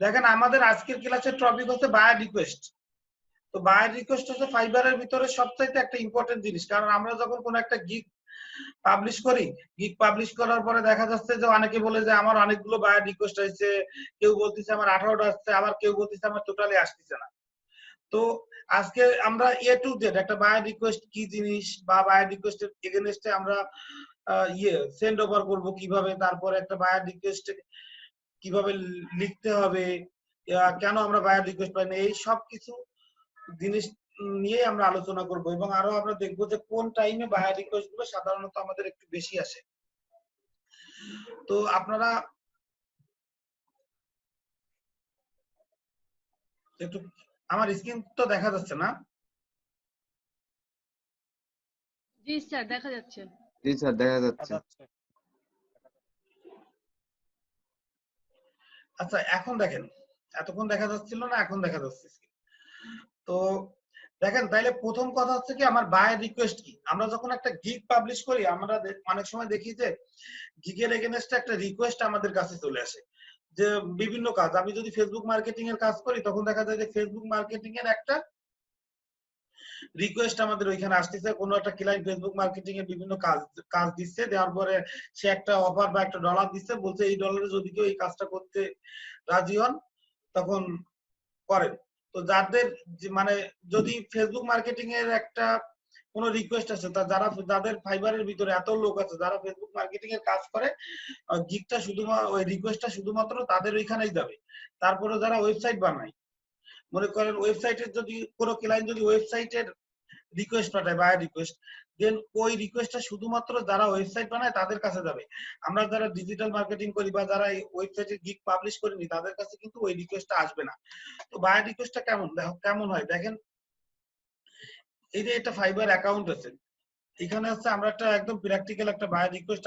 দেখেন আমাদের আজকের ক্লাসের টপিক হচ্ছে বায়ার রিকোয়েস্ট। তো বায়ার রিকোয়েস্ট হচ্ছে ফাইবারের ভিতরে সবচাইতে একটা ইম্পর্টেন্ট জিনিস, কারণ আমরা যখন কোনো একটা গিগ পাবলিশ করি, গিগ পাবলিশ করার পরে দেখা যাচ্ছে যে অনেকে বলে যে আমার অনেকগুলো বায়ার রিকোয়েস্ট আসছে, কেউ বলতেছে আমার 18টা আসছে, আবার কেউ বলতেছে আমার টোটালি আসতেছে না। তো আজকে আমরা এ টু জেড একটা বায়ার রিকোয়েস্ট কি জিনিস বা বায়ার রিকোয়েস্টের এগেইনস্টে আমরা সেন্ড ওভার করব কিভাবে, তারপরে একটা বায়ার রিকোয়েস্ট কিভাবে লিখতে হবে, কেন আমরা বায়ার রিকোয়েস্ট পাই না, এই সব কিছু জিনিস নিয়ে আমরা আলোচনা করব এবং আরো আমরা দেখবো যে কোন টাইমে বায়ার রিকোয়েস্ট গুলো সাধারণত আমাদের একটু বেশি আসে। তো আপনারা একটু, আমার স্ক্রিন তো দেখা যাচ্ছে না? জি স্যার দেখা যাচ্ছে। জি স্যার দেখা যাচ্ছে। আচ্ছা এখন দেখেন, এতক্ষণ দেখা যাচ্ছিল না, এখন দেখা যাচ্ছে। তো দেখেন, তাইলে প্রথম কথা হচ্ছে কি আমার বায়ার রিকোয়েস্ট কি। আমরা যখন একটা গিগ পাবলিশ করি, আমরা অনেক সময় দেখি যে গিগের এগেইনস্টে একটা রিকোয়েস্ট আমাদের কাছে চলে আসে, যে বিভিন্ন কাজ। আমি যদি ফেসবুক মার্কেটিং এর কাজ করি, তখন দেখা যায় যে ফেসবুক মার্কেটিং এর একটা রিকোয়েস্ট আমাদের ওইখানে আসতেছে, কোনো একটা ক্লায়েন্ট ফেসবুক মার্কেটিং এর বিভিন্ন কাজ দিচ্ছে, দেওয়ার পরে সে একটা অফার বা একটা ডলার দিচ্ছে, বলছে এই ডলারে যদি কেউ এই কাজটা করতে রাজি হন তখন করেন। তো যাদের মানে যদি ফেসবুক মার্কেটিং এর একটা কোনো রিকোয়েস্ট আছে, যাদের ফাইবারের ভিতরে এত লোক আছে যারা ফেসবুক মার্কেটিং এর কাজ করে, গিগটা শুধুমাত্র ওই রিকোয়েস্টটা শুধুমাত্র তাদের ওইখানেই যাবে। তারপরে যারা ওয়েবসাইট বানায়, মনে করেন ওয়েবসাইটের যদি কোনো ক্লায়েন্ট যদি ওয়েবসাইটের রিকোয়েস্ট পাঠায় বায়ার রিকোয়েস্ট, দেন ওই রিকোয়েস্টটা শুধুমাত্র যারা ওয়েবসাইট বানায় তাদের কাছে যাবে। আমরা যারা ডিজিটাল মার্কেটিং করি বা যারা এই ওয়েবসাইটে গিগ পাবলিশ করিনি, তাদের কাছে কিন্তু ওই রিকোয়েস্টটা আসবে না। তো বায়ার রিকোয়েস্টটা কেমন হয় দেখেন, এই যে একটা ফাইবার অ্যাকাউন্ট আছে, এখানে হচ্ছে আমরা একটা একদম প্র্যাকটিক্যাল একটা বায়ার রিকোয়েস্ট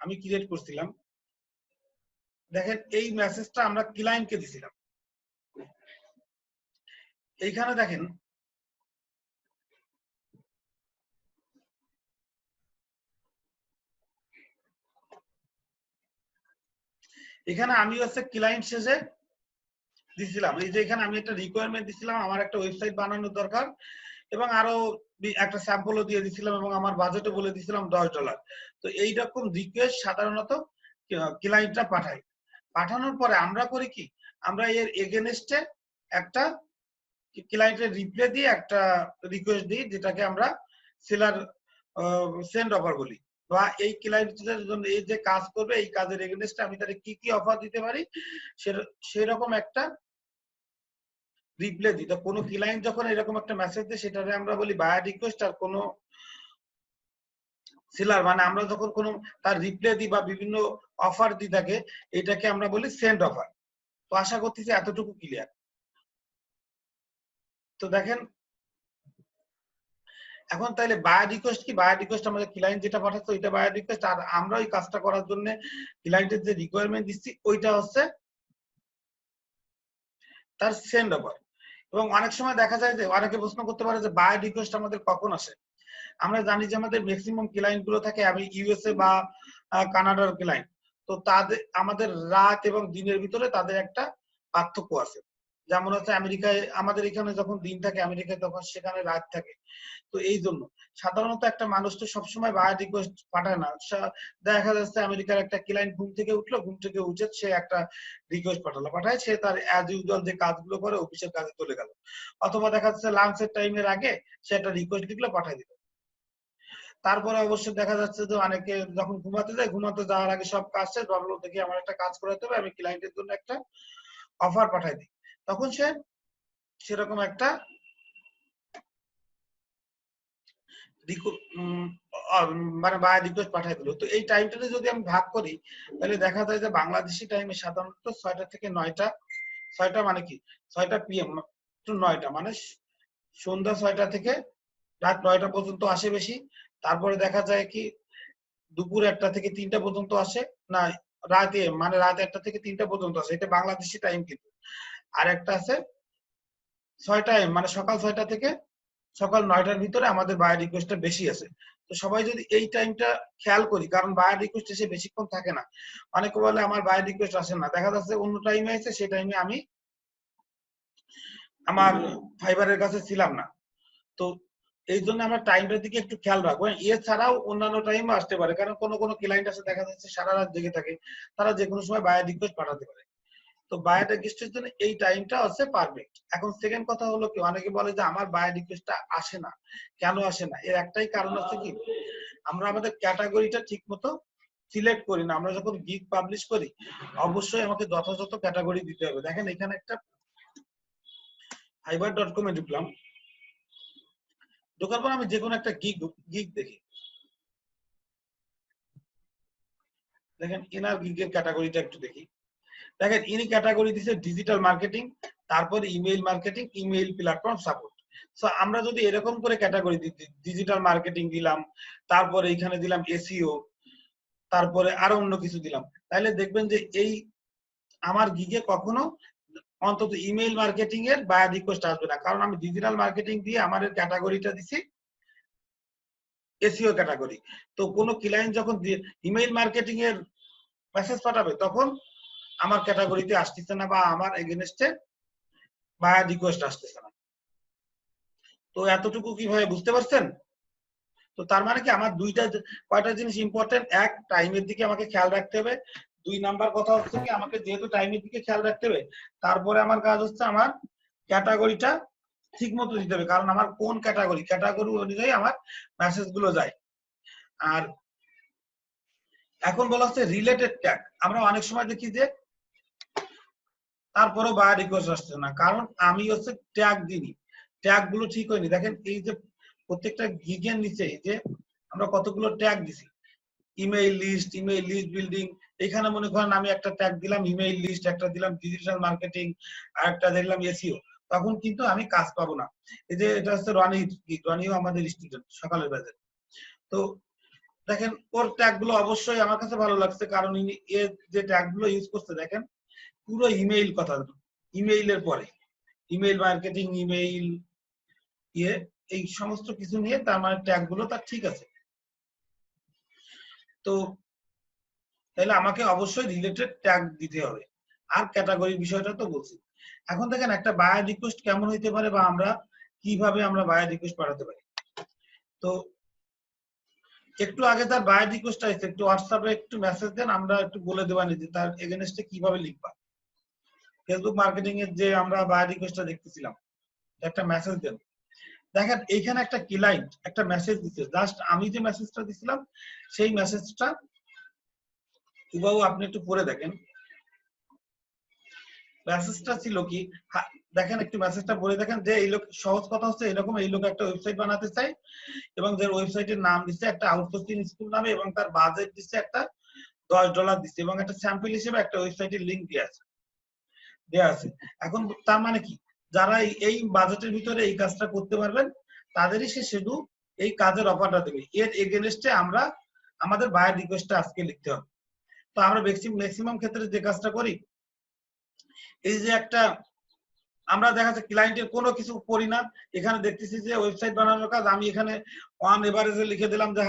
আমি ক্রিয়েট করছিলাম। দেখেন এই মেসেজটা আমরা ক্লায়েন্টকে দিছিলাম। এইখানে দেখেন এখানে আমি হচ্ছে ক্লায়েন্ট শেষে দিছিলাম, এই যে এখানে আমি একটা রিকোয়ারমেন্ট দিছিলাম, আমার একটা ওয়েবসাইট বানানোর দরকার এবং আরো একটা স্যাম্পলও দিয়ে দিছিলাম এবং আমার বাজেটও বলে দিছিলাম $10। তো এইরকম রিকোয়েস্ট সাধারণত ক্লায়েন্টরা পাঠায়। পাঠানোর পরে আমরা করি কি, আমরা এর এগেনস্টে একটা ক্লায়েন্টের রিপ্লাই দিয়ে একটা রিকোয়েস্ট দিই, যেটাকে আমরা সেলার সেন্ড অফার বলি। বা এই ক্লায়েন্টের জন্য এই যে কাজ করবে, এই কাজের এগেনস্টে আমি তাকে কি কি অফার দিতে পারি সেরকম একটা রিপ্লাই দিই। তো কোনো ক্লায়েন্ট যখন এরকম একটা মেসেজ দেয়, সেটাকে আমরা বলি বায়ার রিকোয়েস্ট। আর কোনো সেলার মানে আমরা যখন কোনো তার রিপ্লাই দিই বা বিভিন্ন অফার দিই তাকে, এটাকে আমরা বলি সেন্ড অফার। তো আশা করতেছি এতটুকু ক্লিয়ার। তো দেখেন এখন তাইলে বায়ার রিকোয়েস্ট কি, বায়ার রিকোয়েস্ট আমাদের ক্লায়েন্ট যেটা পাঠাচ্ছে ওইটা বায়ার রিকোয়েস্ট, আর আমরা ওই কাজটা করার জন্য ক্লায়েন্টের যে রিকোয়ারমেন্ট দিচ্ছি ওইটা হচ্ছে তার সেন্ড অফার। এবং অনেক সময় দেখা যায় যে অনেকে প্রশ্ন করতে পারে যে বায়ার রিকোয়েস্ট আমাদের কখন আসে। আমরা জানি যে আমাদের ম্যাক্সিমাম ক্লায়েন্ট গুলো থাকে আমি ইউএসএ বা কানাডার ক্লায়েন্ট। তো তাদের আমাদের রাত এবং দিনের ভিতরে তাদের একটা পার্থক্য আছে। যেমন হচ্ছে আমেরিকায় আমাদের এখানে যখন দিন থাকে, আমেরিকায় তখন সেখানে রাত থাকে। তো এই জন্য সাধারণত একটা মানুষ তো সবসময় বায়ার রিকোয়েস্ট পাঠায় না। দেখা যাচ্ছে আমেরিকার একটা ক্লায়েন্ট ঘুম থেকে উঠলো, ঘুম থেকে উঠে সে একটা রিকোয়েস্ট পাঠায় সে তার অ্যাজ ইউজুয়াল যে কাজগুলো করে অফিসের কাজে চলে গেল। অথবা দেখা যাচ্ছে লাঞ্চের টাইমের আগে সে একটা রিকোয়েস্ট লিখলো, পাঠায় দিল। তারপরে অবশ্যই দেখা যাচ্ছে যে অনেকে যখন ঘুমাতে যায়, ঘুমাতে যাওয়ার আগে সব কাজ শেষ, ভাবলো দেখি আমার একটা কাজ করাতে হবে, আমি ক্লায়েন্টের জন্য একটা অফার পাঠাই দিই। তখন সে সেরকম একটা মানে বায়ার রিকোয়েস্ট পাঠাই দিল। তো এই টাইমটাতে যদি আমি ভাগ করি, তাহলে দেখা যায় যে বাংলাদেশি টাইমে সাধারণত 6টা থেকে 9টা, 6টা মানে কি 6টা PM টু 9টা, মানে সন্ধ্যা 6টা থেকে রাত 9টা পর্যন্ত আসে বেশি। তারপরে দেখা যায় কি দুপুর 1টা থেকে 3টা পর্যন্ত আসে, না রাতে মানে রাত 1টা থেকে 3টা পর্যন্ত আসে, এটা বাংলাদেশি টাইম। কিন্তু আর একটা আছে 6টা AM মানে সকাল 6টা থেকে সকাল 9টার ভিতরে আমাদের বায়ার রিকোয়েস্টটা বেশি আছে। তো সবাই যদি এই টাইমটা খেয়াল করি, কারণ বায়ার রিকোয়েস্ট এসে বেশিক্ষণ থাকে না। অনেকে বলে আমার বায়ার রিকোয়েস্ট আসে না, দেখা যাচ্ছে অন্য টাইমে এসে সেই টাইমে আমি আমার ফাইবারের কাছে ছিলাম না। তো এই জন্য আমরা টাইমটার দিকে একটু খেয়াল রাখবো। এছাড়াও অন্যান্য টাইমও আসতে পারে, কারণ কোনো ক্লায়েন্ট আছে দেখা যাচ্ছে সারা রাত জেগে থাকে, তারা যে কোনো সময় বায়ার রিকোয়েস্ট পাঠাতে পারে। তো বায়ার রিকোয়েস্টের জন্য এই টাইমটা হচ্ছে পারফেক্ট। এখন সেকেন্ড কথা হলো কি, অনেকে বলে যে আমার বায়ার রিকোয়েস্টটা আসে না, কেন আসে না? এর একটাই কারণ হচ্ছে কি, আমরা আমাদের ক্যাটাগরিটা ঠিক মতো সিলেক্ট করি না। আমরা যখন গিগ পাবলিশ করি অবশ্যই আমাকে যথাযথ ক্যাটাগরি দিতে হবে। দেখেন এখানে একটা fiverr.com এ ঢুকলাম, ঢোকার পর আমি যে কোনো একটা গিগ দেখি। দেখেন ইনার গিগের ক্যাটাগরিটা একটু দেখি। দেখেন ইনি ক্যাটাগরি দিছে ডিজিটাল মার্কেটিং, তারপরে email marketing, email platform support. So আমরা যদি এরকম করে ক্যাটাগরি দিই, ডিজিটাল মার্কেটিং দিলাম, তারপরে এখানে দিলাম এসইও, তারপরে আরো অন্য কিছু দিলাম, তাহলে দেখবেন যে এই আমার গিগে কখনো অন্তত ইমেইল মার্কেটিং এর বায়ার রিকোয়েস্ট আসবে না, কারণ আমি ডিজিটাল মার্কেটিং দিয়ে আমার ক্যাটাগরিটা দিছি এসইও ক্যাটাগরি। তো কোনো ক্লায়েন্ট যখন ইমেইল মার্কেটিং এর মেসেজ পাঠাবে তখন আমার ক্যাটাগরিতে আসতেছে না বা আমার এগেনস্টে বায়ার রিকোয়েস্ট আসতেছে না। তো এতটুকু কিভাবে বুঝতে পারছেন? তো তার মানে কি আমার কয়টা জিনিস ইম্পর্টেন্ট। এক, টাইমের দিকে আমাকে খেয়াল রাখতে হবে। 2 নাম্বার কথা হচ্ছে কি, আমাকে যেহেতু টাইমের দিকে খেয়াল রাখতে হবে, তারপরে আমার কাজ হচ্ছে আমার ক্যাটাগরিটা ঠিক মতো দিতে হবে, কারণ আমার কোন ক্যাটাগরি অনুযায়ী আমার মেসেজ গুলো যায়। আর এখন বলা হচ্ছে রিলেটেড ট্যাগ। আমরা অনেক সময় দেখি যে তারপরেও বায়ার রিকোয়েস্ট আসছে না, কারণ আমি হচ্ছে ট্যাগ দিইনি, ট্যাগ গুলো ঠিক হয়নি। দেখেন এই যে প্রত্যেকটা গিগের নিচে এই যে আমরা কতগুলো ট্যাগ দিছি, ইমেইল লিস্ট বিল্ডিং। এখানে মনে করেন আমি একটা ট্যাগ দিলাম ইমেইল লিস্ট, একটা দিলাম ডিজিটাল মার্কেটিং, আর একটা দিলাম এসইও, তখন কিন্তু আমি কাজ পাবো না। এই যে এটা হচ্ছে রনিও আমাদের স্টুডেন্ট সকালের ব্যাচে। তো দেখেন ওর ট্যাগ গুলো অবশ্যই আমার কাছে ভালো লাগছে, কারণ এর যে ট্যাগ গুলো ইউজ করছে দেখেন পুরো ইমেইল কথা, ইমেইলের পরে ইমেইল মার্কেটিং, ইমেইল এই সমস্ত কিছু নিয়ে তার মানে ট্যাগ গুলো তার ঠিক আছে। তো তাহলে আমাকে অবশ্যই রিলেটেড ট্যাগ দিতে হবে। আর ক্যাটাগরির বিষয়টা তো বলছি। এখন দেখেন একটা বায়ার রিকোয়েস্ট কেমন হইতে পারে বা আমরা কিভাবে আমরা বায়ার রিকোয়েস্ট পাঠাতে পারি। তো একটু আগে তার বায়ার রিকোয়েস্ট আসছে, একটু হোয়াটসঅ্যাপে একটু মেসেজ দেন, আমরা একটু বলে দেবানি যে তার এগেইনস্টে কিভাবে লিখবা। ফেসবুক মার্কেটিং এর যে আমরা বায়ার রিকোয়েস্টটা দেখতেছিলাম, একটা মেসেজ দেন। দেখেন এইখানে একটা ক্লায়েন্ট একটা মেসেজ দিচ্ছে, জাস্ট আমি যে মেসেজটা দিছিলাম সেই মেসেজটা হুবহু আপনি একটু পড়ে দেখেন। মেসেজটা ছিল কি, দেখেন একটু মেসেজটা পড়ে দেখেন যে এই লোক, সহজ কথা হচ্ছে এরকম, এই লোক একটা ওয়েবসাইট বানাতে চায় এবং যে ওয়েবসাইটের নাম দিচ্ছে একটা আউটসোর্সিং স্কুল নামে এবং তার বাজেট দিচ্ছে একটা $10 দিচ্ছে এবং একটা স্যাম্পল হিসেবে একটা ওয়েবসাইটের লিংক দেয়া আছে। এখন তার মানে কি, যারা এই বাজেটের ভিতরে এই কাজটা করতে পারবেন তাদেরই সে শুধু এই কাজের অফারটা দেবে। এর এগেইনস্টে আমরা আমাদের বায়ার রিকোয়েস্টটা আজকে লিখতে হবে। তো আমরা ম্যাক্সিমাম ক্ষেত্রে যে কাজটা করি, এই যে একটা আমরা দেখা যাচ্ছে ক্লায়েন্টের কোনো কিছু করি না, এখানে দেখতেছি যে ওয়েবসাইট বানানোর কাজ, আমি এখানে অন এভারেজে লিখে দিলাম যে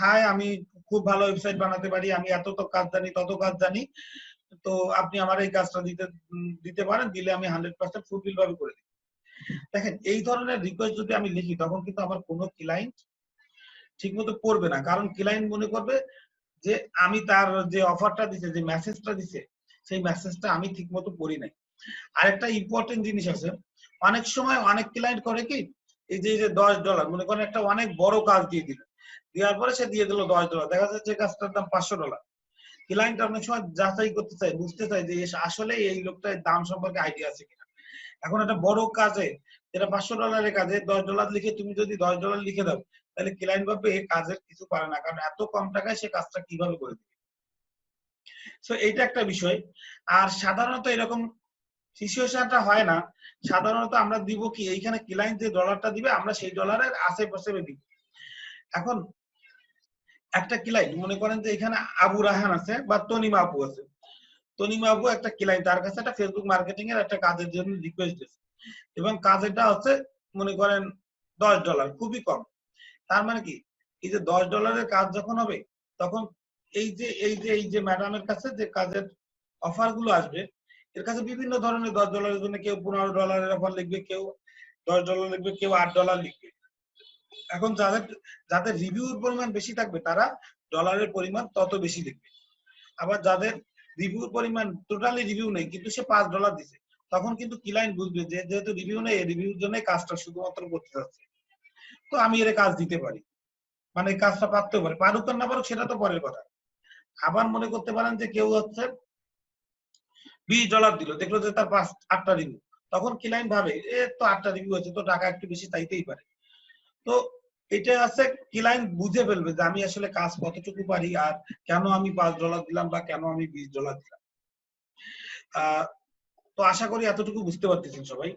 হাই আমি খুব ভালো ওয়েবসাইট বানাতে পারি, আমি এত তো কাজ জানি তত কাজ জানি, তো আপনি আমার এই কাজটা দিতে পারেন, দিলে আমি 100% ফুলফিল ভাবে করে দিই। দেখেন এই ধরনের রিকোয়েস্ট যদি আমি লিখি তখন কিন্তু আমার কোনো ক্লায়েন্ট ঠিকমতো পড়বে না, কারণ ক্লায়েন্ট মনে করবে যে আমি তার যে অফারটা দিছে, যে মেসেজটা দিছে, সেই মেসেজটা আমি ঠিকমতো পড়ি নাই। আরেকটা ইম্পর্টেন্ট জিনিস আছে, অনেক সময় অনেক ক্লায়েন্ট করে কি, এই যে $10 মনে করেন একটা অনেক বড় কাজ দিয়ে দিল, দেওয়ার পরে সে দিয়ে দিল $10, দেখা যাচ্ছে কাজটার দাম $500। ক্লায়েন্ট অনেক সময় যাচাই করতে চায়, বুঝতে চায় যে আসলে এই লোকটার দাম সম্পর্কে আইডিয়া আছে কিনা। এখন একটা বড় কাজে যেটা $500 কাজে $10 লিখে তুমি যদি $10 লিখে দাও, তাহলে ক্লায়েন্ট ভাববে এই কাজের কিছু পারে না, কারণ এত কম টাকায় সে কাজটা কিভাবে করে দিবে। সো এইটা একটা বিষয়। আর সাধারণত এরকম সিচুয়েশনটা হয় না। সাধারণত আমরা দিব কি, এইখানে ক্লায়েন্ট যে ডলারটা দিবে আমরা সেই ডলারের আশেপাশে দিব। এখন একটা ক্লায়েন্ট মনে করেন যে এখানে আবু রাহান আছে বা তনিমা আপু আছে, তনিমা আপু একটা ক্লায়েন্ট, তার কাছে একটা ফেসবুক মার্কেটিং এর একটা কাজের জন্য রিকোয়েস্ট দিয়েছে। এবং কাজেরটা হচ্ছে মনে করেন $10, খুবই কম। তার মানে কি এই যে $10 কাজ যখন হবে তখন এই যে ম্যাডামের কাছে যে কাজের অফার গুলো আসবে, এর কাছে বিভিন্ন ধরনের $10 জন্য কেউ $15 অফার লিখবে, কেউ $10 লিখবে, কেউ $8 লিখবে। এখন যাদের রিভিউর পরিমাণ বেশি থাকবে তারা ডলারের পরিমাণ তত বেশি লিখবে। আবার যাদের রিভিউর পরিমাণ টোটালি রিভিউ নেই কিন্তু সে $5 দিছে, তখন কিন্তু ক্লায়েন্ট বুঝবে যে যেহেতু রিভিউ নেই, রিভিউর জন্য কাজটা শুধুমাত্র করতে যাচ্ছে, তো আমি এর কাজ দিতে পারি, মানে এই কাজটা পারতেও পারে, পারুক আর না পারুক সেটা তো পরের কথা। আবার মনে করতে পারেন যে কেউ হচ্ছে $20 দিল, দেখলো যে তার 8টা রিভিউ, তখন ক্লায়েন্ট ভাবে এ তো 8টা রিভিউ আছে, তো টাকা একটু বেশি চাইতেই পারে। তো এটা আছে ক্লায়েন্ট বুঝে ফেলবে যে আমি আসলে কাজ কতটুকু পারি আর কেন আমি $5 দিলাম বা কেন আমি $20 দিলাম। তো আশা করি এতটুকু বুঝতে পারতেছেন সবাই।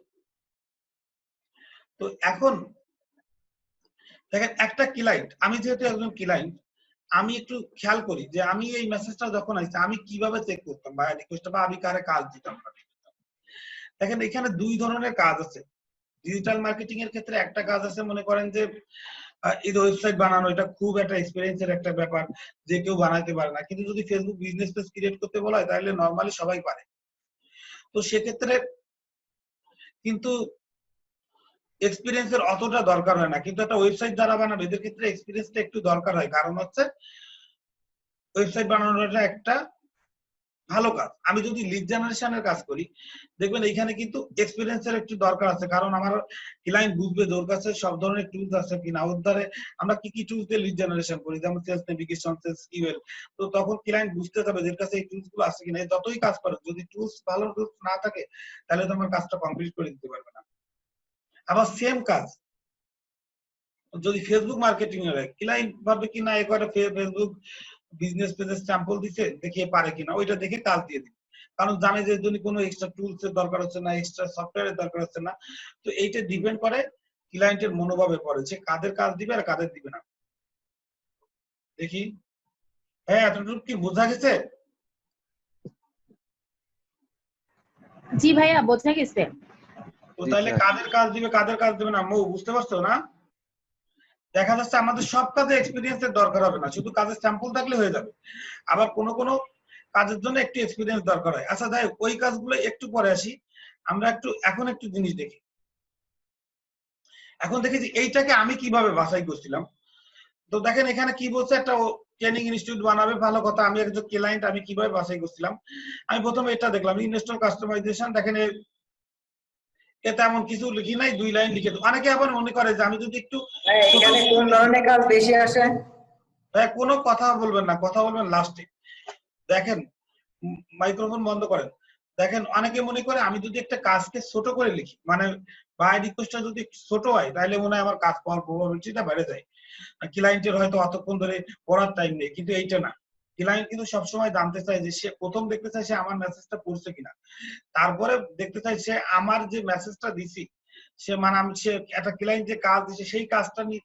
তো এখন দেখেন একটা ক্লায়েন্ট, আমি যেহেতু একজন ক্লায়েন্ট, আমি একটু খেয়াল করি যে আমি এই মেসেজটা যখন আসছে আমি কিভাবে চেক করতাম বা রিকোয়েস্ট বা আমি কারে কাজ দিতাম। দেখেন এখানে দুই ধরনের কাজ আছে। ডিজিটাল মার্কেটিং এর ক্ষেত্রে একটা কাজ আছে, মনে করেন যে এই ওয়েবসাইট বানানো, এটা খুব একটা এক্সপেরিয়েন্সের একটা ব্যাপার, যে কেউ বানাইতে পারে না। কিন্তু যদি ফেসবুক বিজনেস পেজ ক্রিয়েট করতে বলা হয় তাহলে নরমালি সবাই পারে। তো সেক্ষেত্রে কিন্তু এক্সপিরিয়েন্সের অতটা দরকার হয় না, কিন্তু একটা ওয়েবসাইট যারা বানাবে এদের ক্ষেত্রে এক্সপিরিয়েন্সটা একটু দরকার হয়। কারণ হচ্ছে ওয়েবসাইট বানানোটা একটা ভালো কাজ। আমি যদি লিড জেনারেশনের কাজ করি, দেখবেন এখানে কিন্তু এক্সপিরিয়েন্সের একটু দরকার আছে, কারণ আমার ক্লায়েন্ট বুঝবে যে ওর কাছে সব ধরনের টুলস আছে কিনা, ওর দ্বারা আমরা কি কি টুলস দিয়ে লিড জেনারেশন করি, যেমন সেলস নেভিগেশন, সেলস কিওয়ার্ড। তো তখন ক্লায়েন্ট বুঝতে যাবে যে এর কাছে এই টুলস গুলো আছে কিনা। যতই কাজ পারে, যদি টুলস ভালো টুলস না থাকে তাহলে তো আমার কাজটা কমপ্লিট করে দিতে পারবে না। আবার সেম কাজ যদি ফেসবুক মার্কেটিং এর হয়, ক্লায়েন্ট ভাববে কি না একবার ফেসবুক বিজনেস পেজের স্যাম্পল দিছে, দেখিয়ে পারে কিনা, ওইটা দেখে কাজ দিয়ে দিবে। কারণ জানে যে যদি কোনো এক্সট্রা টুলস এর দরকার হচ্ছে না, এক্সট্রা সফটওয়্যারের দরকার হচ্ছে না। তো এইটা ডিপেন্ড করে ক্লায়েন্টের মনোভাবের পরে, যে কাদের কাজ দিবে আর কাদের দিবে না। দেখি, হ্যাঁ এতটুকু কি বোঝা গেছে? জি ভাইয়া বোঝা গেছে। তো তাহলে কাদের কাজ দিবে কাদের কাজ দিবে না, বুঝতে পারছো না? দেখা যাচ্ছে আমাদের সব কাজে এক্সপিরিয়েন্স এর দরকার হবে না, শুধু কাজের স্যাম্পল থাকলে হয়ে যাবে। আবার কোনো কোনো কাজের জন্য একটু এক্সপিরিয়েন্স দরকার হয়। আচ্ছা যাই হোক, ওই কাজগুলো একটু পরে আসি। আমরা এখন একটু জিনিস দেখি। এখন দেখি যে এইটাকে আমি কিভাবে বাছাই করছিলাম। তো দেখেন এখানে কি বলছে, একটা ট্রেনিং ইনস্টিটিউট বানাবে, ভালো কথা। আমি একজন ক্লায়েন্ট, আমি কিভাবে বাছাই করছিলাম, আমি প্রথমে এটা দেখলাম ইনস্টল কাস্টমাইজেশন। দেখেন এতে এমন কিছু লিখি নাই, 2 লাইন লিখে। অনেকে আবার মনে করে যে আমি যদি একটু এখানে কোন ধরনের কাজ বেশি আসে? কোনো কথা বলবেন না, কথা বলবেন লাস্টে। দেখেন মাইক্রোফোন বন্ধ করেন। দেখেন অনেকে মনে করে আমি যদি একটা কাজকে ছোট করে লিখি, মানে বাই রিকোয়েস্টটা যদি ছোট হয় তাহলে মনে হয় আমার কাজ পাওয়ার প্রবাবিলিটিটা বেড়ে যায়। ক্লায়েন্টের হয়তো অতক্ষণ ধরে পড়ার টাইম নেই, কিন্তু এইটা না। ক্লায়েন্ট কিন্তু সবসময় জানতে চায় যে সে প্রথম দেখতে চায় সে আমার মেসেজটা পড়ছে কিনা, তারপরে দেখতে চাই সে আমার যে মেসেজটা দিছি সে মানে আমি সে একটা ক্লায়েন্ট যে কাজ দিছে সেই কাজটা নিয়ে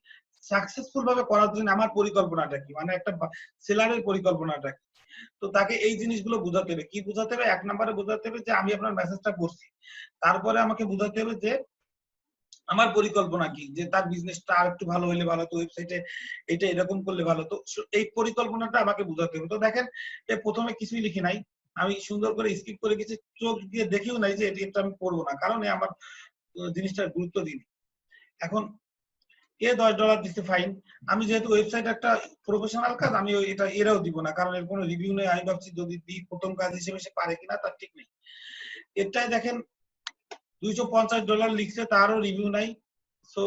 সাকসেসফুল ভাবে করার জন্য আমার পরিকল্পনাটা কি, মানে একটা সেলারের পরিকল্পনাটা কি। তো তাকে এই জিনিসগুলো বোঝাতে হবে। কি বোঝাতে হবে? 1 নম্বরে বোঝাতে হবে যে আমি আপনার মেসেজটা পড়ছি। তারপরে আমাকে বোঝাতে হবে যে আমার পরিকল্পনা কি, যে তার বিজনেসটা আর একটু ভালো হলে ভালো হতো, ওয়েবসাইটে এটা এরকম করলে ভালো হতো। এই পরিকল্পনাটা আমাকে বোঝাতে হবে। তো দেখেন প্রথমে কিছুই লিখি নাই, আমি সুন্দর করে স্কিপ করে গেছি, চোখ দিয়ে দেখেও নাই যে এটা আমি পড়বো না, কারণ আমার জিনিসটার গুরুত্ব দিই। এখন $10 দিচ্ছে, ফাইন। আমি যেহেতু ওয়েবসাইট একটা প্রফেশনাল কাজ, আমি এটা এরাও দিব না, কারণ এর কোনো রিভিউ নেই। আমি ভাবছি যদি দিই প্রথম কাজ হিসেবে সে পারে কিনা তার ঠিক নেই। এটাই দেখেন $250 লিখছে, তারও রিভিউ নাই। সো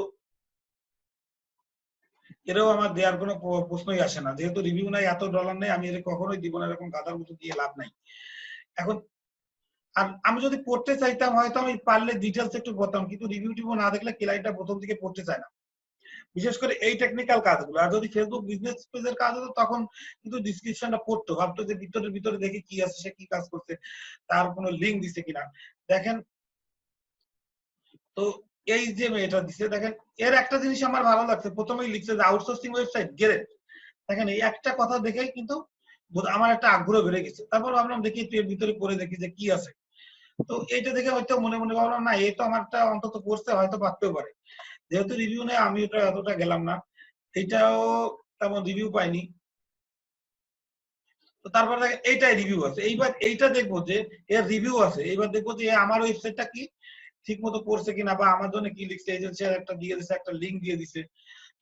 এরাও আমার দেওয়ার কোনো প্রশ্নই আসে না, যেহেতু রিভিউ নাই, এত ডলার নেই, আমি এর কখনোই দিব না। এরকম গাদার মতো দিয়ে লাভ নাই। এখন আর আমি যদি পড়তে চাইতাম হয়তো আমি পারলে ডিটেলস একটু পড়তাম, কিন্তু রিভিউ টিভিউ না দেখলে ক্লায়েন্টটা প্রথম দিকে পড়তে চায় না, বিশেষ করে এই টেকনিক্যাল কাজগুলো। আর যদি ফেসবুক বিজনেস পেজের কাজ হতো তখন কিন্তু ডিসক্রিপশনটা পড়তো, ভাবতো যে ভিতরে দেখে কি আছে, সে কি কাজ করছে, তার কোনো লিঙ্ক দিছে কিনা। দেখেন তো এই যে এটা দিছে, দেখেন এর একটা জিনিস আমার ভালো লাগছে, প্রথমেই লিখছে যে আউটসোর্সিং ওয়েবসাইট গ্রেট। দেখেন এই একটা কথা দেখেই কিন্তু আমার একটা আগ্রহ বেড়ে গেছে। তারপর ভাবলাম দেখি একটু এর ভিতরে পড়ে দেখি যে কি আছে। তো এইটা দেখে হয়তো মনে মনে ভাবলাম না এই তো আমারটা অন্তত করতে হয়তো পারতেও পারে, যেহেতু রিভিউ নেই আমি ওটা এতটা গেলাম না, এটাও তেমন রিভিউ পাইনি। তো তারপর দেখেন এইটাই রিভিউ আছে, এইবার এইটা দেখবো যে এর রিভিউ আছে, এইবার দেখবো যে আমার ওয়েবসাইটটা কি ঠিক মতো করছে কিনা, বা আমার জন্য কি লিখছে, এজেন্সি একটা দিয়ে দিছে, একটা লিঙ্ক দিয়ে দিছে।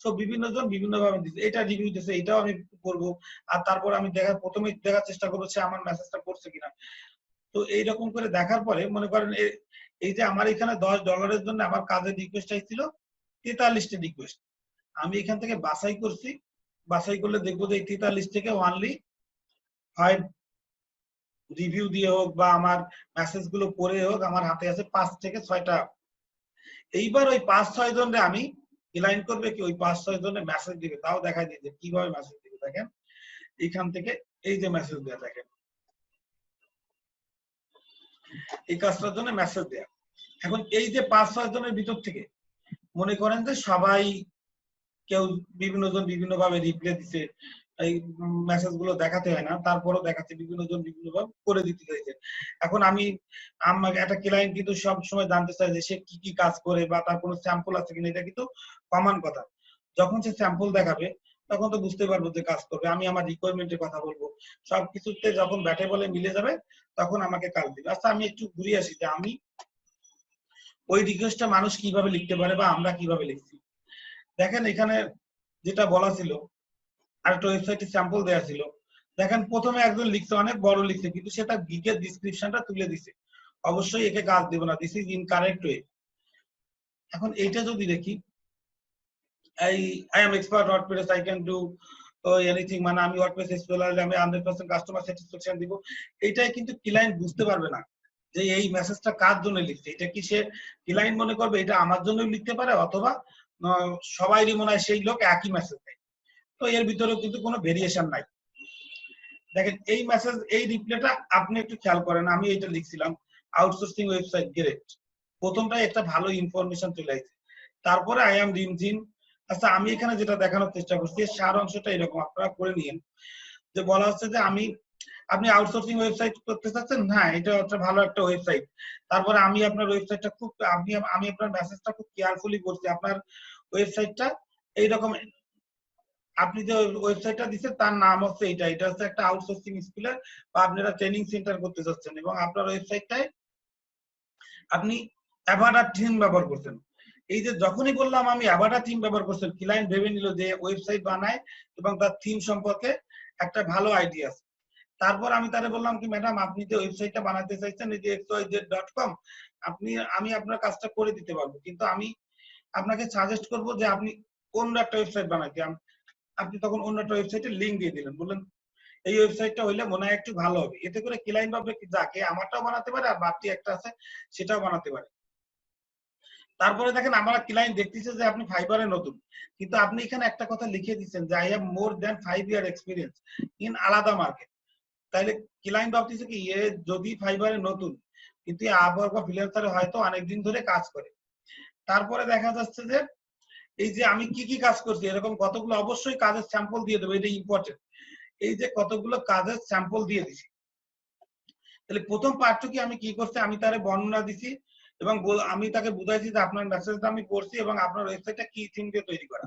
সো বিভিন্ন জন বিভিন্ন ভাবে দিচ্ছে, এটা রিভিউ দিচ্ছে, এটাও আমি করব। আর তারপর আমি প্রথমে দেখার চেষ্টা করবো সে আমার মেসেজটা করছে কিনা। তো এইরকম করে দেখার পরে মনে করেন এই যে আমার এখানে $10 জন্য আমার কাজের রিকোয়েস্ট আসছিল 43টা রিকোয়েস্ট, আমি এখান থেকে বাছাই করছি। বাছাই করলে দেখবো যে এই 43 থেকে অনলি 5 রিভিউ দিয়ে হোক বা আমার মেসেজ গুলো পড়ে হোক আমার হাতে আছে 5 থেকে 6টা। এইবার ওই 5-6 জনরে আমি ক্লায়েন্ট করবে কি ওই 5-6 জনের মেসেজ দিবে, তাও দেখাই দিই যে কিভাবে মেসেজ দিবে। দেখেন এখান থেকে এই যে মেসেজ দেয়া, দেখেন এই কাজটার জন্য মেসেজ দেয়া। এখন এই যে 5-6 জনের ভিতর থেকে মনে করেন যে সবাই কেউ বিভিন্ন জন বিভিন্ন ভাবে রিপ্লাই দিছে, এই মেসেজ গুলো দেখাতে হয় না, তারপরও দেখাচ্ছে বিভিন্ন জন বিভিন্ন ভাবে করে দিতে চাইছে। এখন আমি আমাকে একটা ক্লায়েন্ট কিন্তু সব সময় জানতে চায় যে সে কি কি কাজ করে বা তার কোনো স্যাম্পল আছে কিনা, এটা কিন্তু কমন কথা। যখন সে স্যাম্পল দেখাবে তখন তো বুঝতে পারবো যে কাজ করবে, আমি আমার রিকোয়ারমেন্টের কথা বলবো, সবকিছুতে যখন ব্যাটে বলে মিলে যাবে তখন আমাকে কাজ দিবে। আচ্ছা আমি একটু ঘুরে আসি যে আমি ওই রিকোয়েস্টটা মানুষ কিভাবে লিখতে পারে বা আমরা কিভাবে লিখছি। দেখেন এখানে যেটা বলা ছিল, আরেকটা ওয়েবসাইটে স্যাম্পল দেওয়া ছিল, দেখেন প্রথমে একজন লিখছে অনেক বড় লিখছে কিন্তু সে তার গিগের ডিসক্রিপশনটা তুলে দিছে, অবশ্যই একে কাজ দেব না, দিস ইজ ইনকারেক্ট ওয়ে। এখন এইটা যদি দেখি I am expert WordPress, I can do anything, মানে আমি WordPress এক্সপ্লোরার আমি 100% কাস্টমার স্যাটিসফ্যাকশন দিব, এইটাই কিন্তু ক্লায়েন্ট বুঝতে পারবে না যে এই মেসেজটা কার জন্য লিখছে। এটা কি সে ক্লায়েন্ট মনে করবে এটা আমার জন্য লিখতে পারে, অথবা সবাইরই মনে হয় সেই লোক একই মেসেজ দেয়। তো এর ভিতরেও কিন্তু কোনো ভেরিয়েশন নাই। দেখেন এই মেসেজ এই রিপ্লাইটা আপনি একটু খেয়াল করেন, আমি এটা লিখছিলাম আউটসোর্সিং ওয়েবসাইট গ্রেট, প্রথমটাই একটা ভালো ইনফরমেশন চলে আসছে, তারপরে আই এম রিমঝিম। আচ্ছা আমি এখানে যেটা দেখানোর চেষ্টা করছি সার অংশটা এরকম, আপনারা করে নিয়েন যে বলা হচ্ছে যে আপনি আউটসোর্সিং ওয়েবসাইট করতে চাচ্ছেন, হ্যাঁ এটা হচ্ছে ভালো একটা ওয়েবসাইট। তারপরে আমি আপনার ওয়েবসাইটটা খুব আমি আপনার মেসেজটা খুব কেয়ারফুলি করছি, আপনার ওয়েবসাইটটা এইরকম, আপনি যে ওয়েবসাইটটা দিচ্ছেন তার নাম হচ্ছে এটা হচ্ছে একটা আউটসোর্সিং স্কুলের বা আপনারা ট্রেনিং সেন্টার করতে যাচ্ছেন, এবং আপনার ওয়েবসাইটটায় আপনি অ্যাভাটা থিম ব্যবহার করছেন। এই যে যখনই বললাম আমি অ্যাভাটা থিম ব্যবহার করছেন, ক্লায়েন্ট ভেবে নিল যে ওয়েবসাইট বানায় এবং তার থিম সম্পর্কে একটা ভালো আইডিয়া আছে। তারপর আমি তারে বললাম কি ম্যাডাম আপনি যে ওয়েবসাইটটা বানাতে চাইছেন এই যে xyz.com, আমি আপনার কাজটা করে দিতে পারবো, কিন্তু আমি আপনাকে সাজেস্ট করব যে আপনি অন্য একটা ওয়েবসাইট বানাইতে। আপনি তখন অন্য একটা ওয়েবসাইটের লিঙ্ক দিয়ে দিলেন, বললেন এই ওয়েবসাইটটা হইলে মনে হয় একটু ভালো হবে, এতে করে ক্লায়েন্ট ভাববে যাকে আমারটাও বানাতে পারে আর বাড়তি একটা আছে সেটাও বানাতে পারে। তারপরে দেখেন আমার ক্লায়েন্ট দেখতেছে যে আপনি ফাইবারে নতুন, কিন্তু আপনি এখানে একটা কথা লিখে দিচ্ছেন যে I have more than 5 year experience in আলাদা মার্কেট। তাইলে ক্লায়েন্ট ভাবতেছে কি এ যদি ফাইবারে নতুন কিন্তু আপওয়ার্ক বা ফ্রিল্যান্সারে হয়তো অনেকদিন ধরে কাজ করে। তারপরে দেখা যাচ্ছে যে এই যে আমি কি কি কাজ করছি এরকম কতগুলো অবশ্যই কাজের স্যাম্পল দিয়ে দেবো, এটা ইম্পর্টেন্ট। এই যে কতগুলো কাজের স্যাম্পল দিয়ে দিছি, তাহলে প্রথম পার্টটুকু আমি কি করছি আমি তারে বর্ণনা দিছি এবং আমি তাকে বুঝাইছি যে আপনার মেসেজটা আমি পড়ছি এবং আপনার ওয়েবসাইটটা কি থিম দিয়ে তৈরি করা।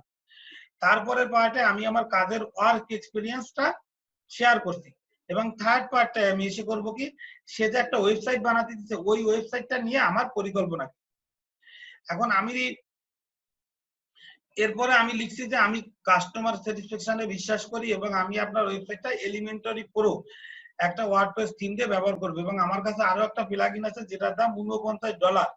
তারপরের পার্টে আমি আমার কাজের ওয়ার্ক এক্সপিরিয়েন্সটা শেয়ার করছি, এবং থার্ড পার্টে আমি এসে করব কি সে যে একটা ওয়েবসাইট বানাতে দিচ্ছে ওই ওয়েবসাইটটা নিয়ে আমার পরিকল্পনা। এখন আমি এরপরে আমি লিখছি যে আমি কাস্টমার স্যাটিসফ্যাকশনে বিশ্বাস করি এবং আমি আপনার ওয়েবসাইটটা এলিমেন্টারি প্রো একটা ওয়ার্ডপ্রেস থিম দিয়ে ব্যবহার করবো, এবং আমার কাছে আরো একটা প্লাগইন আছে যেটার দাম $49,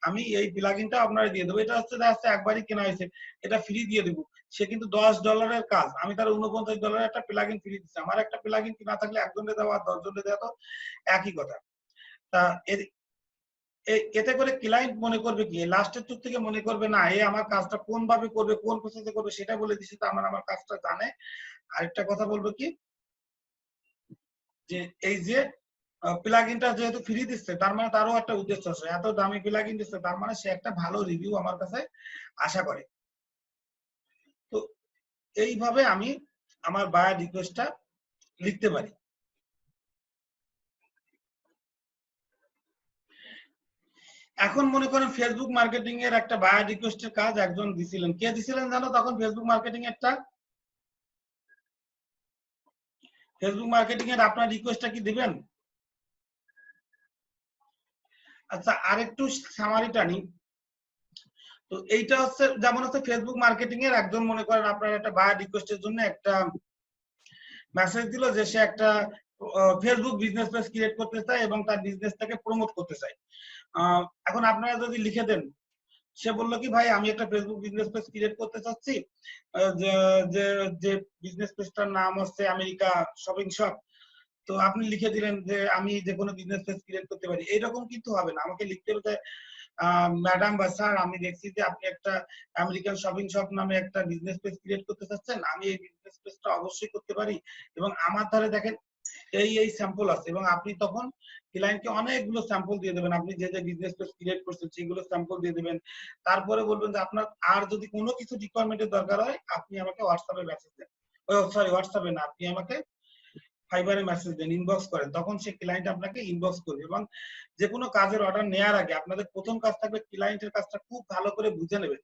আমি এই প্লাগইনটা আপনারা দিয়ে দেবো। এটা হচ্ছে একবারই কেনা হয়েছে, এটা ফ্রি দিয়ে দেবো। সে কিন্তু $10 কাজ, আমি তার $49 একটা প্লাগইন ফ্রি দিচ্ছি। আমার একটা প্লাগইন কিনা থাকলে একজনের দেওয়া 10 জনের দেওয়া তো একই কথা। তা এতে করে ক্লায়েন্ট মনে করবে কি লাস্টের যুগ থেকে মনে করবে না এ আমার কাজটা কোন ভাবে করবে কোন প্রসেসে করবে সেটা বলে দিচ্ছে, তো আমার কাজটা জানে। আরেকটা কথা বলবো কি যে এই যে প্লাগইনটা যেহেতু ফ্রি দিচ্ছে তার মানে তারও একটা উদ্দেশ্য আছে, এত দামি প্লাগইন দিচ্ছে তার মানে সে একটা ভালো রিভিউ আমার কাছে আশা করে। তো এইভাবে আমি আমার বায়ার রিকোয়েস্টটা লিখতে পারি। এখন মনে করেন ফেসবুক মার্কেটিং এর একটা বায়ার রিকোয়েস্টের কাজ একজন দিছিলেন, কে দিছিলেন জানো তখন ফেসবুক মার্কেটিং এরটা? ফেসবুক মার্কেটিং এর আপনার রিকোয়েস্টটা কি দিবেন? আচ্ছা আরেকটু সামারি টানি। তো এইটা হচ্ছে যেমন হচ্ছে ফেসবুক মার্কেটিং এর একজন মনে করেন আপনার একটা বায়ার রিকোয়েস্টের জন্য একটা মেসেজ দিল যে সে একটা ফেসবুক বিজনেস পেজ ক্রিয়েট করতে চায় এবং তার বিজনেসটাকে প্রমোট করতে চায়। এখন আপনারা যদি লিখে দেন, সে বললো কি ভাই আমি একটা ফেসবুক বিজনেস পেজ ক্রিয়েট করতে চাচ্ছি, যে যে যে বিজনেস পেজটার নাম হচ্ছে আমেরিকা শপিং শপ। তো আপনি লিখে দিলেন যে আমি যে কোনো বিজনেস পেজ ক্রিয়েট করতে পারি, এইরকম কিন্তু হবে না। আমাকে লিখতে হবে ম্যাডাম বা স্যার আমি দেখছি যে আপনি একটা আমেরিকান শপিং শপ নামে একটা বিজনেস পেজ ক্রিয়েট করতে চাচ্ছেন, আমি এই বিজনেস পেজটা অবশ্যই করতে পারি এবং আমার ধারে দেখেন এই স্যাম্পল আছে। এবং আপনি তখন ক্লায়েন্টকে অনেকগুলো স্যাম্পল দিয়ে দেবেন, আপনি যে যে বিজনেস পেজ ক্রিয়েট করছেন সেগুলো স্যাম্পল দিয়ে দেবেন। তারপরে বলবেন যে আপনার আর যদি কোনো কিছু রিকোয়ারমেন্টের দরকার হয় আপনি আমাকে হোয়াটসঅ্যাপে মেসেজ দেন, সরি হোয়াটসঅ্যাপে না, আপনি আমাকে ফাইবারে মেসেজ দেন, ইনবক্স করেন, তখন সে ক্লায়েন্ট আপনাকে ইনবক্স করবে। এবং যে কোনো কাজের অর্ডার নেওয়ার আগে আপনাদের প্রথম কাজ থাকবে ক্লায়েন্টের কাজটা খুব ভালো করে বুঝে নেবেন।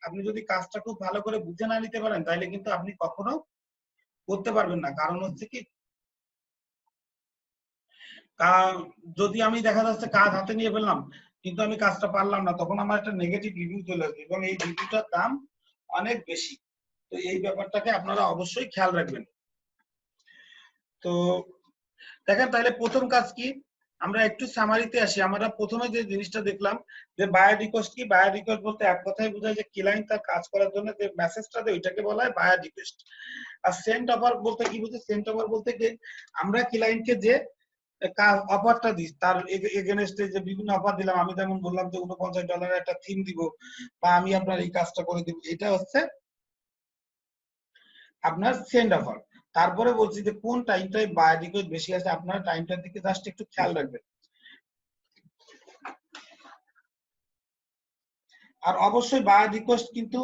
আপনি যদি কাজটা খুব ভালো করে বুঝে না নিতে পারেন তাহলে কিন্তু আপনি কখনো করতে পারবেন না। কারণ হচ্ছে কি, যদি আমি দেখা যাচ্ছে কাজ হাতে নিয়ে ফেললাম কিন্তু আমি কাজটা পারলাম না, তখন আমার একটা নেগেটিভ রিভিউ চলে আসবে এবং এই রিভিউটার দাম অনেক বেশি। তো এই ব্যাপারটাকে আপনারা অবশ্যই খেয়াল রাখবেন। তো দেখেন তাহলে প্রথম কাজ কি, আমরা একটু সামারিতে আসি। আমরা প্রথমে যে জিনিসটা দেখলাম যে বায়ার রিকোয়েস্ট কি, বায়ার রিকোয়েস্ট বলতে এক কথায় বোঝায় যে ক্লায়েন্ট তার কাজ করার জন্য যে মেসেজটা দেয় ওইটাকে বলা হয় বায়ার রিকোয়েস্ট। আর সেন্ট অফার বলতে কি বুঝি, সেন্ট অফার বলতে কি আমরা ক্লায়েন্টকে যে অফারটা দিই তার এগেনস্টে যে বিভিন্ন অফার দিলাম, আমি যেমন বললাম যে $49 একটা থিম দিব বা আমি আপনার এই কাজটা করে দিব, এটা হচ্ছে আপনার সেন্ড অফার। তারপরে বলছি যে কোন টাইমটায় বায়ার রিকোয়েস্ট বেশি আছে, আপনার টাইমটার দিকে জাস্ট একটু খেয়াল রাখবেন। আর অবশ্যই বায়ার রিকোয়েস্ট কিন্তু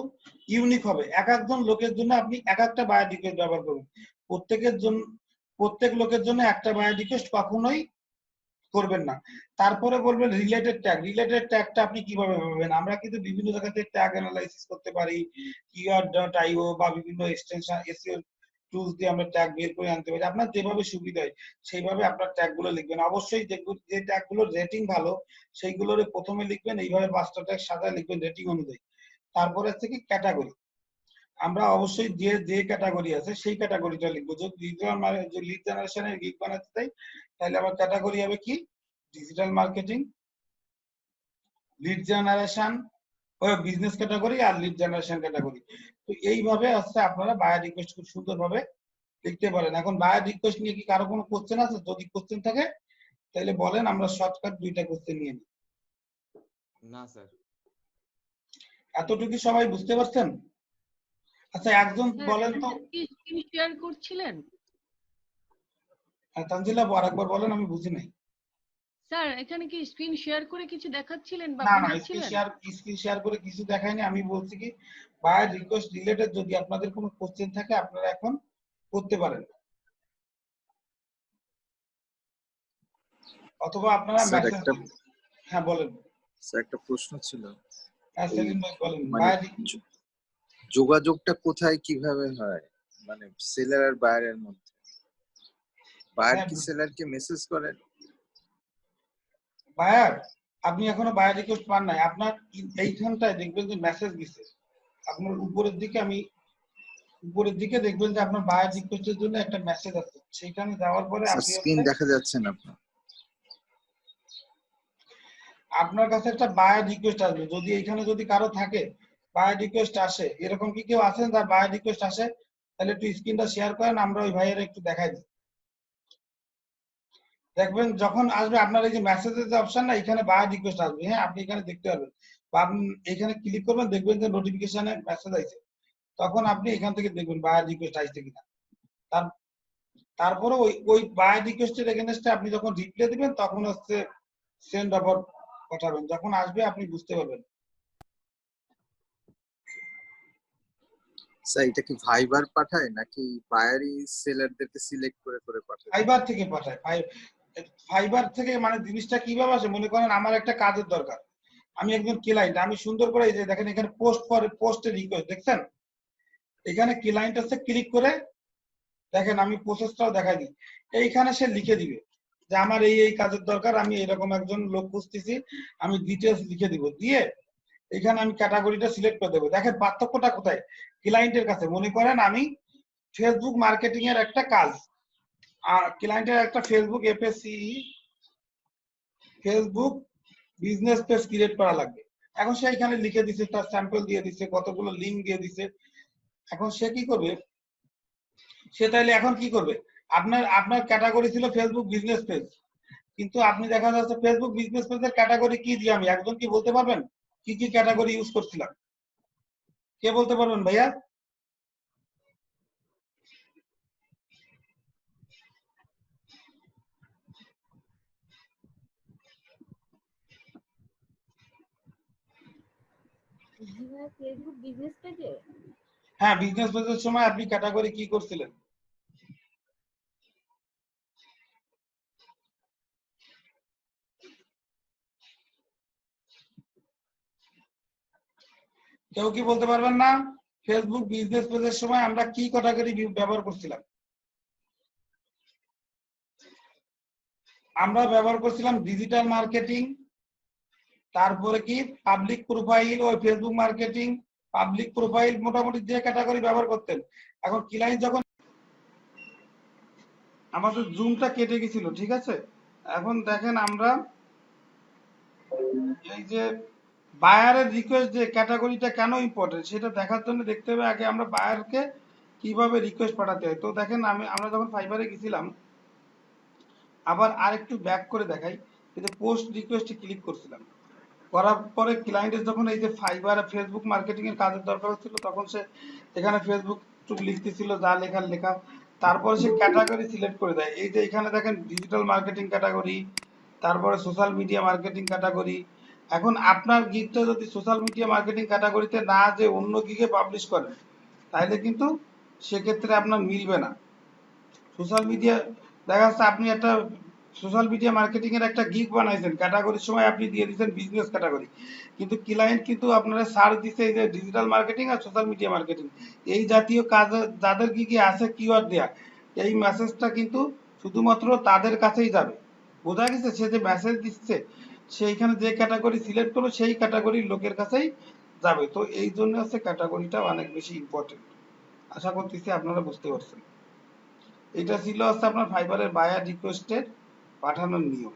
ইউনিক হবে, এক একজন লোকের জন্য আপনি এক একটা বায়ার রিকোয়েস্ট ব্যবহার করুন। প্রত্যেক লোকের জন্য একটা বায়ার রিকোয়েস্ট কখনোই করবেন না। তারপরে বলবেন রিলেটেড ট্যাগ। রিলেটেড ট্যাগটা আপনি কিভাবে পাবেন, আমরা কিন্তু বিভিন্ন জায়গাতে ট্যাগ অ্যানালাইসিস করতে পারি, keyword.io বা বিভিন্ন এক্সটেনশন এসইও টুলস দিয়ে আমরা ট্যাগ বের করে আনতে পারি। আপনার যেভাবে সুবিধা হয় সেইভাবে আপনার ট্যাগ গুলো লিখবেন। অবশ্যই যে ট্যাগ গুলোর রেটিং ভালো সেইগুলোর প্রথমে লিখবেন, এইভাবে 5টা ট্যাগ সাজায় লিখবেন রেটিং অনুযায়ী। তারপরে হচ্ছে কি ক্যাটাগরি, আমরা অবশ্যই যে ক্যাটাগরি আছে সেই ক্যাটাগরিটা লিখবো। যদি লিড জেনারেশনের গিগ বানাতে চাই তাহলে আমার ক্যাটাগরি হবে কি, digital marketing, lead generation, business category আর লিড জেনারেশন ক্যাটাগরি। তো এইভাবে হচ্ছে আপনারা বায়ার রিকোয়েস্ট খুব সুন্দরভাবে লিখতে পারেন। এখন বায়ার রিকোয়েস্ট নিয়ে কি কারো কোনো কোশ্চেন আছে? যদি কোশ্চেন থাকে তাহলে বলেন, আমরা শর্টকাট 2টা কোশ্চেন নিয়ে নিই। না স্যার। এতটুকু সবাই বুঝতে পারছেন? আচ্ছা একজন বলেন তো, কি স্ক্রিন শেয়ার করছিলেন? তানজিলা আরেকবার বলেন, আমি বুঝি নাই। স্যার এখানে কি স্ক্রিন শেয়ার করে কিছু দেখাচ্ছিলেন বা না না, বোঝাচ্ছিলেন? স্ক্রিন শেয়ার করে কিছু দেখায়নি। আমি বলছি কি বায়ার রিকোয়েস্ট রিলেটেড যদি আপনাদের কোনো কোশ্চেন থাকে আপনারা এখন করতে পারেন, অথবা আপনারা স্যার মেসেজ একটা দিন। হ্যাঁ বলেন। স্যার একটা প্রশ্ন ছিল, হ্যাঁ সেলিম ভাই বলেন। মানে বায়ার যোগাযোগটা কোথায় কিভাবে হয়, মানে সেলার আর বায়ারের মধ্যে? বায়ার কি সেলারকে মেসেজ করেন? বায়ার, আপনি এখনো বায়ার রিকোয়েস্ট পান নাই, আপনার এইখানটায় দেখবেন যে মেসেজ দিছে আপনার উপরের দিকে দেখবেন যে আপনার বায়ার রিকোয়েস্টের জন্য একটা মেসেজ আছে, সেইখানে যাওয়ার পরে স্যার আপনি স্ক্রিন দেখা যাচ্ছে না আপনার কাছে একটা বায়ার রিকোয়েস্ট আসবে। যদি এখানে যদি কারো থাকে বায়ার রিকোয়েস্ট আসে, এরকম কি কেউ আছেন যার বায়ার রিকোয়েস্ট আসে, তাহলে একটু স্ক্রিনটা শেয়ার করেন, আমরা ওই ভাইয়ের একটু দেখাই দিই। দেখবেন যখন আসবে আপনার এই যে মেসেজের যে অপশন না, এখানে বায়ার রিকোয়েস্ট আসবে। হ্যাঁ আপনি এখানে দেখতে পারবেন বা আপনি এখানে ক্লিক করবেন, দেখবেন যে নোটিফিকেশনে মেসেজ আইছে, তখন আপনি এখান থেকে দেখবেন বায়ার রিকোয়েস্ট আসছে কিনা। তারপরে ওই বায়ার রিকোয়েস্টের এগেইনস্টে আপনি যখন রিপ্লাই দিবেন তখন হচ্ছে সেন্ড অফার পাঠাবেন, যখন আসবে আপনি বুঝতে পারবেন। স্যার এটা কি ভাইবার পাঠায় নাকি বায়ারই সেলারদেরকে সিলেক্ট করে পাঠায়? ফাইবার থেকে পাঠায়। ফাইবার থেকে মানে জিনিসটা কিভাবে আসে, মনে করেন আমার একটা কাজের দরকার, আমি একজন ক্লায়েন্ট, আমি সুন্দর করে এই যে দেখেন এখানে পোস্ট ফর পোস্টে রিকোয়েস্ট দেখছেন, এখানে ক্লায়েন্ট আছে, ক্লিক করে দেখেন আমি প্রসেসটাও দেখাই দিই। এইখানে সে লিখে দিবে যে আমার এই কাজের দরকার, আমি এরকম একজন লোক খুঁজতেছি, আমি ডিটেলস লিখে দিব, দিয়ে এখানে আমি ক্যাটাগরিটা সিলেক্ট করে দেবো। দেখেন পার্থক্যটা কোথায়, ক্লায়েন্টের কাছে মনে করেন আমি ফেসবুক মার্কেটিং এর একটা কাজ, আর ক্লায়েন্টের একটা Facebook FSC Facebook business page create করা লাগবে। এখন সে এখানে লিখে দিছে, তার স্যাম্পল দিয়ে দিছে, কতগুলো লিঙ্ক দিয়ে দিছে। এখন সে কি করবে, সে তাইলে এখন কি করবে, আপনার আপনার ক্যাটাগরি ছিল ফেসবুক বিজনেস পেজ, কিন্তু আপনি দেখা যাচ্ছে ফেসবুক বিজনেস পেজের ক্যাটাগরি কি দিয়ে, আমি একজন কি বলতে পারবেন কি কি ক্যাটাগরি ইউজ করছিলাম, কে বলতে পারবেন ভাইয়া? ফেসবুক বিজনেস পেজে হ্যাঁ, বিজনেস পেজের সময় আপনি ক্যাটাগরি কি করছিলেন? কেউ কি বলতে পারবেন না ফেসবুক বিজনেস পেজের সময় আমরা কি ক্যাটাগরি ব্যবহার করছিলাম? আমরা ব্যবহার করছিলাম ডিজিটাল মার্কেটিং, তারপরে কি পাবলিক প্রোফাইল, ওই ফেসবুক মার্কেটিং, পাবলিক প্রোফাইল, মোটামুটি যে ক্যাটাগরি ব্যবহার করতেন। এখন ক্লায়েন্ট যখন আমাদের জুমটা কেটে গেছিল, ঠিক আছে, এখন দেখেন আমরা এই যে বায়ারের রিকোয়েস্ট, যে ক্যাটাগরিটা কেন ইম্পর্টেন্ট সেটা দেখার জন্য দেখতে হবে আগে আমরা বায়ারকে কিভাবে রিকোয়েস্ট পাঠাতে হয়। তো দেখেন আমরা যখন ফাইবারে গেছিলাম, আবার আরেকটু ব্যাক করে দেখাই, এই যে পোস্ট রিকোয়েস্টে ক্লিক করছিলাম, করার পরে ক্লায়েন্টের যখন এই যে ফাইবার ফেসবুক মার্কেটিং এর কাজের দরকার হচ্ছিল, তখন সে এখানে ফেসবুক চুপ লিখতেছিল, যা লেখার লেখা, তারপরে সে ক্যাটাগরি সিলেক্ট করে দেয়। এই যে এখানে দেখেন ডিজিটাল মার্কেটিং ক্যাটাগরি, তারপরে সোশ্যাল মিডিয়া মার্কেটিং ক্যাটাগরি। এখন আপনার গিগটা যদি সোশ্যাল মিডিয়া মার্কেটিং ক্যাটাগরিতে না যে অন্য গিগে পাবলিশ করেন, তাহলে কিন্তু সেক্ষেত্রে আপনার মিলবে না। সোশ্যাল মিডিয়া দেখা যাচ্ছে আপনি একটা সোশ্যাল মিডিয়া মার্কেটিং এর একটা গিগ বানাইছেন, ক্যাটাগরির সময় আপনি দিয়ে দিয়েছেন বিজনেস ক্যাটাগরি, কিন্তু ক্লায়েন্ট কিন্তু আপনারা সার্চ দিচ্ছে এই যে ডিজিটাল মার্কেটিং আর সোশ্যাল মিডিয়া মার্কেটিং, এই জাতীয় কাজ যাদের গিগে আছে কিওয়ার্ড দেয়া, এই মেসেজটা কিন্তু শুধুমাত্র তাদের কাছেই যাবে। বোঝা গেছে, সে যে মেসেজ দিচ্ছে সেইখানে যে ক্যাটাগরি সিলেক্ট করলো সেই ক্যাটাগরির লোকের কাছেই যাবে। তো এই জন্য হচ্ছে ক্যাটাগরিটা অনেক বেশি ইম্পর্টেন্ট। আশা করতেছি আপনারা বুঝতে পারছেন। এটা ছিল হচ্ছে আপনার ফাইবারের বায়ার রিকোয়েস্টের পাঠানোর নিয়ম।